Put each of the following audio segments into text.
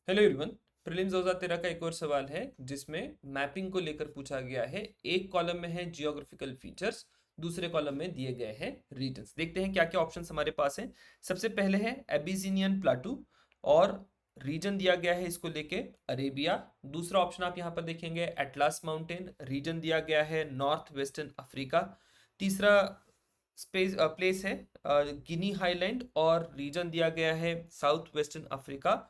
Hello everyone. Prelims 2013 का एक और सवाल है जिसमें मैपिंग को लेकर पूछा गया है। एक कॉलम में है जियोग्राफिकल फीचर्स, दूसरे कॉलम में दिए गए हैं रीजन्स। देखते हैं क्या क्या ऑप्शंस हमारे पास हैं। सबसे पहले है एबिसिनियन प्लाटू और रीजन दिया गया है इसको लेके अरेबिया। दूसरा ऑप्शन आप यहाँ पर देखेंगे एटलास माउंटेन, रीजन दिया गया है नॉर्थ वेस्टर्न अफ्रीका। तीसरा स्पेस प्लेस है गिनी हाईलैंड और रीजन दिया गया है साउथ वेस्टर्न अफ्रीका।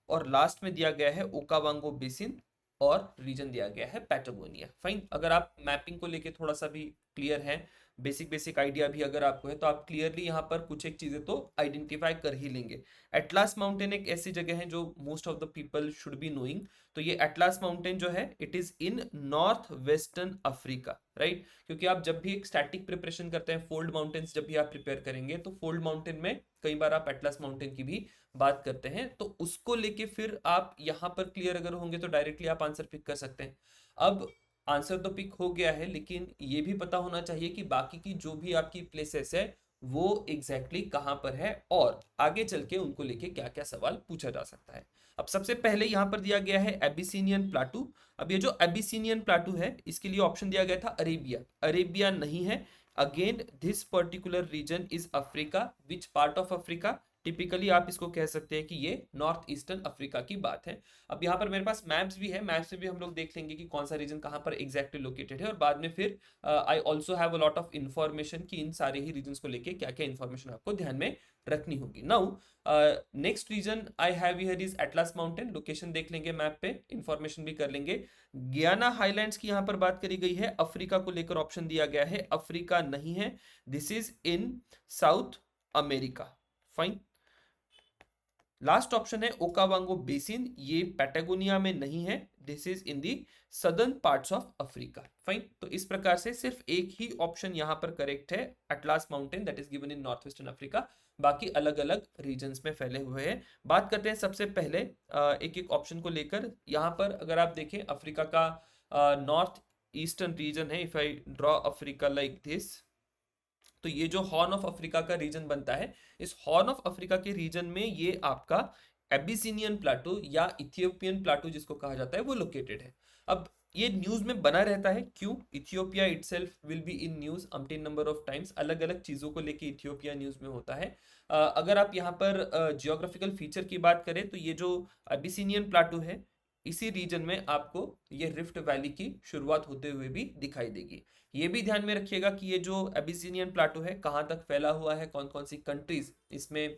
और लास्ट में दिया गया है ओकावांगो बेसिन और रीजन दिया गया है पैटागोनिया। फाइन, अगर आप मैपिंग को लेके थोड़ा सा भी क्लियर है, बेसिक बेसिक आइडिया भी अगर आपको है तो आप क्लियरली यहाँ पर कुछ एक चीजें तो आइडेंटिफाई कर ही लेंगे। एटलास माउंटेन एक ऐसी जगह है जो most of the people should be knowing. तो ये एटलास माउंटेन जो है it is in north western Africa, right. क्योंकि आप जब भी एक स्टैटिक प्रिपरेशन करते हैं, फोल्ड माउंटेन्स जब भी आप प्रिपेयर करेंगे तो फोल्ड माउंटेन में कई बार आप एटलास माउंटेन की भी बात करते हैं, तो उसको लेके फिर आप यहां पर क्लियर अगर होंगे तो डायरेक्टली आप आंसर पिक कर सकते हैं। अब आंसर तो पिक हो गया है, लेकिन ये भी पता होना चाहिए कि बाकी की जो भी आपकी प्लेसेस है वो एग्जैक्टली कहां पर है और आगे चल के उनको लेके क्या क्या सवाल पूछा जा सकता है। अब सबसे पहले यहां पर दिया गया है एबिसिनियन प्लाटू। अब ये जो एबिसिनियन प्लाटू है इसके लिए ऑप्शन दिया गया था अरेबिया। अरेबिया नहीं है। Again this particular region is Africa. Which part of Africa? Typically आप इसको कह सकते हैं कि ये नॉर्थ ईस्टर्न अफ्रीका की बात है। अब यहाँ पर मेरे पास मैप्स भी है, मैप से भी हम लोग देख लेंगे कि कौन सा रीजन कहाँ पर एग्जैक्टली लोकेटेड है और बाद में फिर I also have a lot of information कि इन सारे ही रीजन को लेके क्या क्या इन्फॉर्मेशन आपको ध्यान में रखनी होगी। Now next region I have here is Atlas mountain. Location देख लेंगे मैप पे, इंफॉर्मेशन भी कर लेंगे। गियाना हाईलैंड्स की यहाँ पर बात करी गई है, अफ्रीका को लेकर ऑप्शन दिया गया है, अफ्रीका नहीं है। This is in south America. Fine. Last option है ओकावांगो बेसिन, ये पैटागोनिया में नहीं है। This is in the southern parts of Africa. Fine, तो इस प्रकार से सिर्फ एक ही ऑप्शन यहां पर करेक्ट है, atlas mountain that is given in north western Africa. बाकी अलग अलग रीजन्स में फैले हुए हैं। बात करते हैं सबसे पहले एक एक ऑप्शन को लेकर। यहाँ पर अगर आप देखें अफ्रीका का नॉर्थ ईस्टर्न रीजन है। If I draw Africa like this, तो ये जो हॉर्न ऑफ अफ्रीका का रीजन बनता है, इस हॉर्न ऑफ अफ्रीका के रीजन में ये आपका एबिसिनियन प्लाटू या इथियोपियन प्लाटू जिसको कहा जाता है वो लोकेटेड है। अब ये न्यूज में बना रहता है, क्यों? Ethiopia itself will be in news umpteen number of times. अलग अलग चीजों को लेके इथियोपिया न्यूज में होता है। अगर आप यहाँ पर जियोग्राफिकल फीचर की बात करें तो ये जो एबिसिनियन प्लाटू है इसी रीजन में आपको ये रिफ्ट वैली की शुरुआत होते हुए भी दिखाई देगी। ये भी ध्यान में रखिएगा कि ये जो एबिसिनियन प्लाटू है कहाँ तक फैला हुआ है, कौन कौन सी कंट्रीज इसमें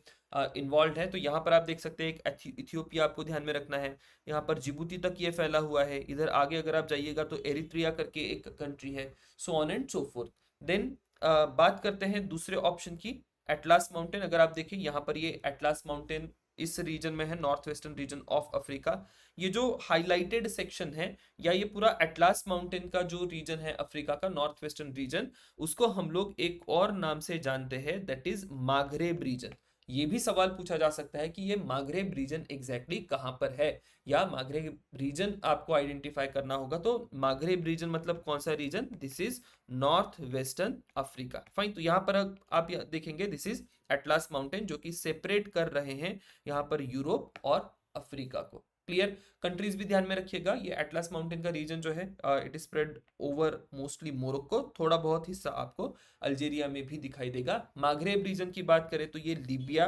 इन्वॉल्व है। तो यहाँ पर आप देख सकते हैं एक इथियोपिया आपको ध्यान में रखना है, यहाँ पर जिबूती तक ये फैला हुआ है। इधर आगे अगर आप जाइएगा तो एरिट्रिया करके एक कंट्री है, so on and so forth. Then बात करते हैं दूसरे ऑप्शन की, एटलास माउंटेन। अगर आप देखें यहाँ पर ये एटलास माउंटेन इस रीजन में है, north western region of Africa. ये जो हाईलाइटेड सेक्शन है या ये पूरा एटलास माउंटेन का जो रीजन है अफ्रीका का नॉर्थ वेस्टर्न रीजन, उसको हम लोग एक और नाम से जानते हैं, दैट इज माघरेब रीजन। ये भी सवाल पूछा जा सकता है कि ये माघरेब रीजन एग्जैक्टली कहाँ पर है, या माघरेब रीजन आपको आइडेंटिफाई करना होगा। तो माघरेब रीजन मतलब कौन सा region? This is north western Africa. Fine, तो यहाँ पर आप देखेंगे दिस इज एटलास माउंटेन जो कि सेपरेट कर रहे हैं यहाँ पर यूरोप और अफ्रीका को। क्लियर? कंट्रीज भी ध्यान में रखिएगा। ये एटलास माउंटेन का रीजन जो है it is spread over mostly Morocco, थोड़ा बहुत हिस्सा आपको अल्जीरिया में भी दिखाई देगा। मागरेब रीजन की बात करें तो ये लीबिया,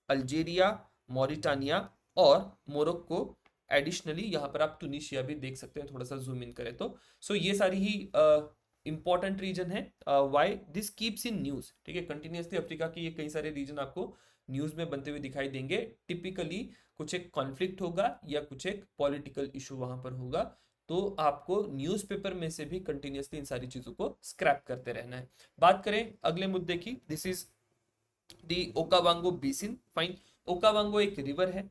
अल्जीरिया, मॉरिटानिया और मोरक्को, एडिशनली यहाँ पर आप टूनिशिया भी देख सकते हैं थोड़ा सा जूम इन करें तो। सो ये सारी ही इंपॉर्टेंट रीजन है। Why this keeps in news, ठीक है। कंटिन्यूसली अफ्रीका के ये कई सारे रीजन आपको न्यूज में बनते हुए दिखाई देंगे। टिपिकली कुछ एक कॉन्फ्लिक्ट होगा या कुछ एक पॉलिटिकल इशू वहां पर होगा, तो आपको न्यूज़पेपर में से भी कंटिन्यूसली इन सारी चीजों को स्क्रैप करते रहना है। बात करें अगले मुद्दे की, this is the Okavango basin. Fine, Okavango एक रिवर है।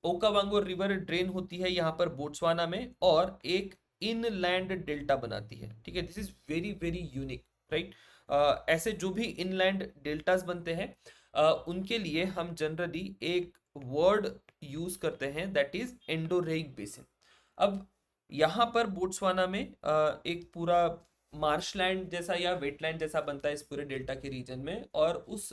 ओकावांगो रिवर ड्रेन होती है यहाँ पर बोट्सवाना में और एक इनलैंड डेल्टा बनाती है, ठीक है। This is very very unique, right. ऐसे जो भी इनलैंड डेल्टास बनते हैं उनके लिए हम जनरली एक वर्ड यूज करते हैं, दैट इज एंडोरेइक बेसिन। अब यहाँ पर बोट्सवाना में एक पूरा मार्शलैंड जैसा या वेटलैंड जैसा बनता है इस पूरे डेल्टा के रीजन में, और उस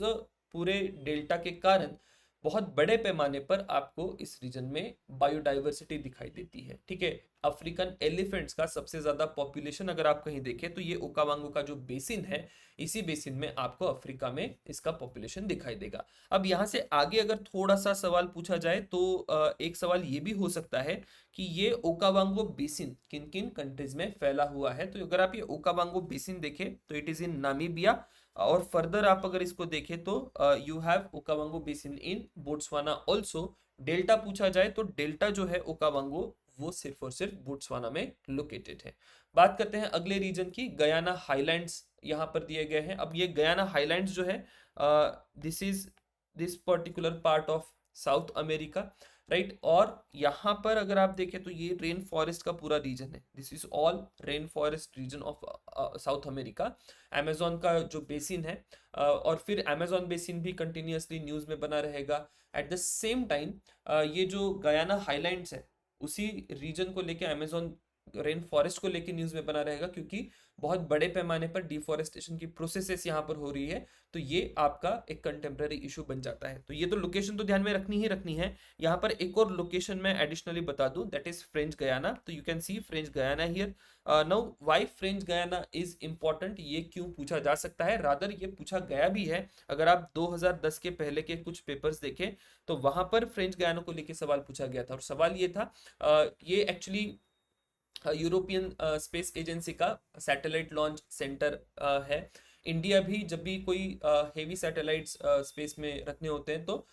पूरे डेल्टा के कारण बहुत बड़े पैमाने पर आपको इस रीजन में बायोडाइवर्सिटी दिखाई देती है। ठीक है, अफ्रीकन एलिफेंट्स का सबसे ज्यादा पॉपुलेशन अगर आप कहीं देखें तो ये ओकावांगो का जो बेसिन है, इसी बेसिन में आपको अफ्रीका में इसका पॉपुलेशन दिखाई देगा। अब यहाँ से आगे अगर थोड़ा सा सवाल पूछा जाए तो एक सवाल ये भी हो सकता है कि ये ओकावांगो बेसिन किन किन कंट्रीज में फैला हुआ है। तो अगर आप ये ओकावांगो बेसिन देखें तो इट इज इन नामीबिया, और फर्दर आप अगर इसको देखें तो you have Okavango basin in Botswana also. Delta पूछा जाए तो डेल्टा जो है ओकावांगो वो सिर्फ और सिर्फ बोट्सवाना में लोकेटेड है। बात करते हैं अगले रीजन की, गयाना हाईलैंड्स यहाँ पर दिए गए हैं। अब ये गयाना हाईलैंड्स जो है this is this particular part of south America, right. और यहाँ पर अगर आप देखें तो ये रेन फॉरेस्ट का पूरा रीजन है, this is all rain forest region of south America. Amazon का जो बेसिन है और फिर अमेजोन बेसिन भी कंटिन्यूअसली न्यूज में बना रहेगा। एट द सेम टाइम ये जो गयाना हाईलैंड्स है उसी रीजन को लेके अमेजोन रेन फॉरेस्ट को लेके न्यूज में बना रहेगा, क्योंकि बहुत बड़े पैमाने पर डिफोरेस्टेशन की प्रोसेसेस यहाँ पर हो रही है। तो ये आपका एक कंटेम्प्रेरी इशू बन जाता है। तो ये तो लोकेशन तो ध्यान में रखनी ही रखनी है। यहाँ पर एक और लोकेशन मैं एडिशनली बता दूं, दैट इज फ्रेंच गयाना। तो you can see French Guiana here. Now why French Guiana is important, ये क्यों पूछा जा सकता है, रादर ये पूछा गया भी है। अगर आप 2010 के पहले के कुछ पेपर्स देखें तो वहां पर फ्रेंच गयाना को लेकर सवाल पूछा गया था, और सवाल ये था ये एक्चुअली यूरोपियन स्पेस एजेंसी का सैटेलाइट लॉन्च सेंटर है। इंडिया भी जब भी कोई हेवी सैटेलाइट्स स्पेस में रखने होते हैं तो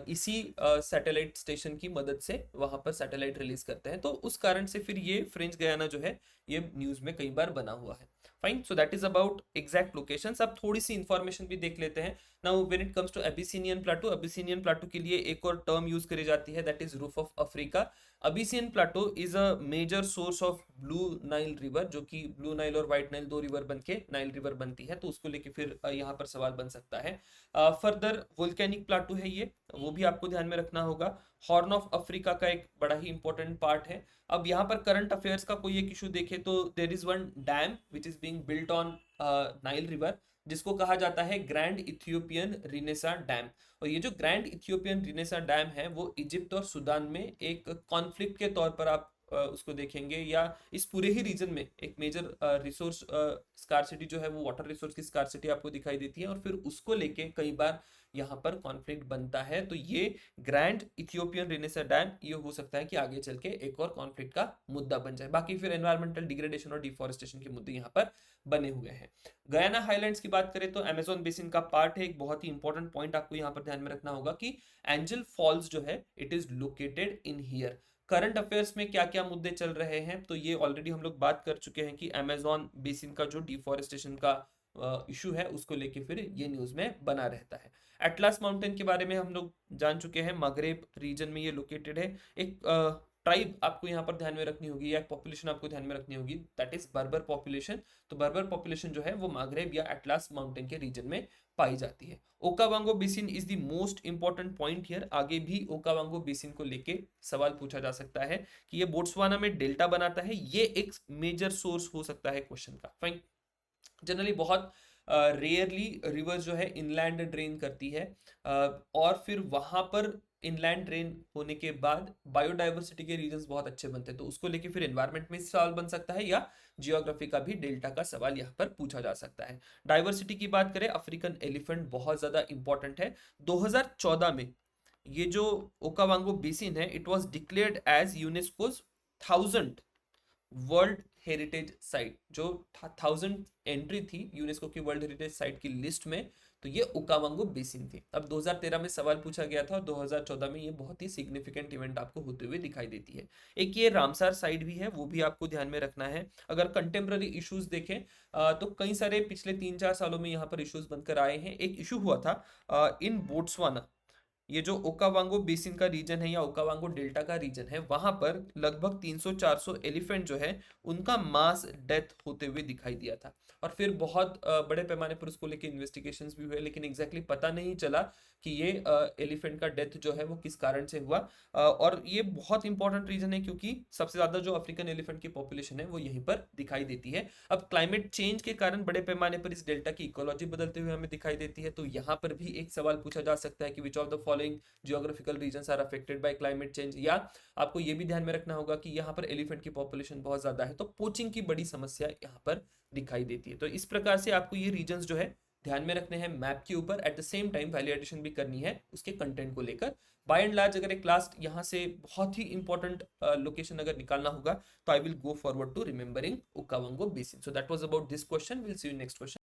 इसी सैटेलाइट स्टेशन की मदद से वहां पर सैटेलाइट रिलीज करते हैं। तो उस कारण से फिर ये फ्रेंच गयाना जो है ये न्यूज में कई बार बना हुआ है। Fine, so that is about exact locations. अब थोड़ी सी इंफॉर्मेशन भी देख लेते हैं। Now when it comes to Abyssinian plateau, Abyssinian plateau के लिए एक और टर्म यूज करी जाती है, that is roof of Africa. Abyssinian plateau is a major source of Blue Nile river, जो कि ब्लू नाइल और व्हाइट नाइल दो रिवर बन के नाइल रिवर बनती है, तो उसको लेके फिर यहाँ पर सवाल बन सकता है। फर्दर वोल्केनिक प्लाटू है ये, वो भी आपको ध्यान में रखना होगा। हॉर्न ऑफ अफ्रीका का एक बड़ा ही इंपॉर्टेंट पार्ट है। अब यहाँ पर करंट अफेयर्स का कोई एक इशू देखे तो there is one dam which is being built on Nile river, जिसको कहा जाता है ग्रैंड इथियोपियन रिनेसा डैम। और ये जो ग्रैंड इथियोपियन रिनेसा डैम है वो इजिप्ट और सूडान में एक कॉन्फ्लिक्ट के तौर पर आप उसको देखेंगे, या इस पूरे ही रीजन में एक मेजर रिसोर्स स्कार्सिटी जो है वो वाटर रिसोर्स की स्कार्सिटी आपको दिखाई देती है, और फिर उसको लेके कई बार यहाँ पर कॉन्फ्लिक्ट बनता है। तो ये ग्रैंड इथियोपियन रिनेसा डैम ये हो सकता है कि आगे चल के एक और कॉन्फ्लिक्ट का मुद्दा बन जाए। बाकी फिर एनवायरमेंटल डिग्रेडेशन और डिफोरेस्टेशन के मुद्दे यहाँ पर बने हुए हैं। गयाना हाईलैंड्स की बात करें तो अमेजोन बेसिन का पार्ट है। एक बहुत ही इंपॉर्टेंट पॉइंट आपको यहाँ पर ध्यान में रखना होगा कि एंजल फॉल्स जो है it is located in here. Current affairs में क्या क्या मुद्दे चल रहे हैं तो ये ऑलरेडी हम लोग बात कर चुके हैं कि अमेजोन बेसिन का जो डिफोरेस्टेशन का इशू है उसको लेके फिर ये न्यूज में बना रहता है। एटलास माउंटेन के बारे में हम लोग जान चुके हैं, मगरेब रीजन में ये लोकेटेड है। एक ट्राइब आपको यहाँ पर ध्यान में रखनी होगी, या पॉपुलेशन आपको ध्यान में रखनी होगी, दैट इज बर्बर पॉपुलेशन। तो बर्बर पॉपुलेशन जो है वो मगरेब या एटलास माउंटेन के रीजन में पाई जाती है। Okavango basin is the most important point here. आगे भी ओकावांगो बेसिन को लेके सवाल पूछा जा सकता है कि ये बोट्सवाना में डेल्टा बनाता है, ये एक मेजर सोर्स हो सकता है क्वेश्चन का। फाइन, जनरली बहुत रेयरली रिवर्स जो है इनलैंड ड्रेन करती है, और फिर वहां पर इनलैंड ड्रेन होने के बाद बायोडाइवर्सिटी के रीजंस बहुत अच्छे बनते हैं, तो उसको लेके फिर एनवायरनमेंट में सवाल बन सकता है, या जियोग्राफी का भी डेल्टा का सवाल यहाँ पर पूछा जा सकता है। डाइवर्सिटी की बात करें, अफ्रीकन एलिफेंट बहुत ज्यादा इंपॉर्टेंट है। 2014 में ये जो ओकावांगो बेसिन है it was declared as UNESCO's 1000 world heritage site, जो 1000 एंट्री थी यूनेस्को की वर्ल्ड हेरिटेज साइट की लिस्ट में, तो ये ओकावांगो बेसिन थी। अब 2013 में सवाल पूछा गया था और 2014 में ये बहुत ही सिग्निफिकेंट इवेंट आपको होते हुए दिखाई देती है। एक ये रामसार साइट भी है, वो भी आपको ध्यान में रखना है। अगर कंटेम्प्ररी इश्यूज देखें तो कई सारे पिछले 3-4 सालों में यहाँ पर इश्यूज बनकर आए हैं। एक इशू हुआ था इन बोट्सवाना, ये जो ओकावांगो बेसिन का रीजन है या ओकावांगो डेल्टा का रीजन है, वहां पर लगभग 300-400 एलिफेंट जो है उनका मास डेथ होते हुए दिखाई दिया था। और फिर बहुत बड़े पैमाने पर उसको लेके इन्वेस्टिगेशंस भी हुए, लेकिन एग्जैक्टली पता नहीं चला कि ये एलिफेंट का डेथ जो है वो किस कारण से हुआ। और ये बहुत इंपॉर्टेंट रीजन है क्योंकि सबसे ज्यादा जो अफ्रीकन एलिफेंट की पॉपुलेशन है वो यहीं पर दिखाई देती है। अब क्लाइमेट चेंज के कारण बड़े पैमाने पर इस डेल्टा की इकोलॉजी बदलते हुए हमें दिखाई देती है, तो यहाँ पर भी एक सवाल पूछा जा सकता है कि which of the following geographical regions are affected by climate change, या आपको ये भी ध्यान में रखना होगा कि यहाँ पर एलिफेंट की पॉपुलेशन बहुत ज्यादा है, तो पोचिंग की बड़ी समस्या यहाँ पर दिखाई देती है। तो इस प्रकार से आपको ये रीजन्स जो है ध्यान में रखने हैं मैप के ऊपर, at the same time value addition भी करनी है उसके कंटेंट को लेकर। बाय एंड लार्ज अगर एक लास्ट यहाँ से बहुत ही इंपॉर्टेंट लोकेशन अगर निकालना होगा तो I will go forward to remembering Okavango basin. So that was about this question, will see you next question.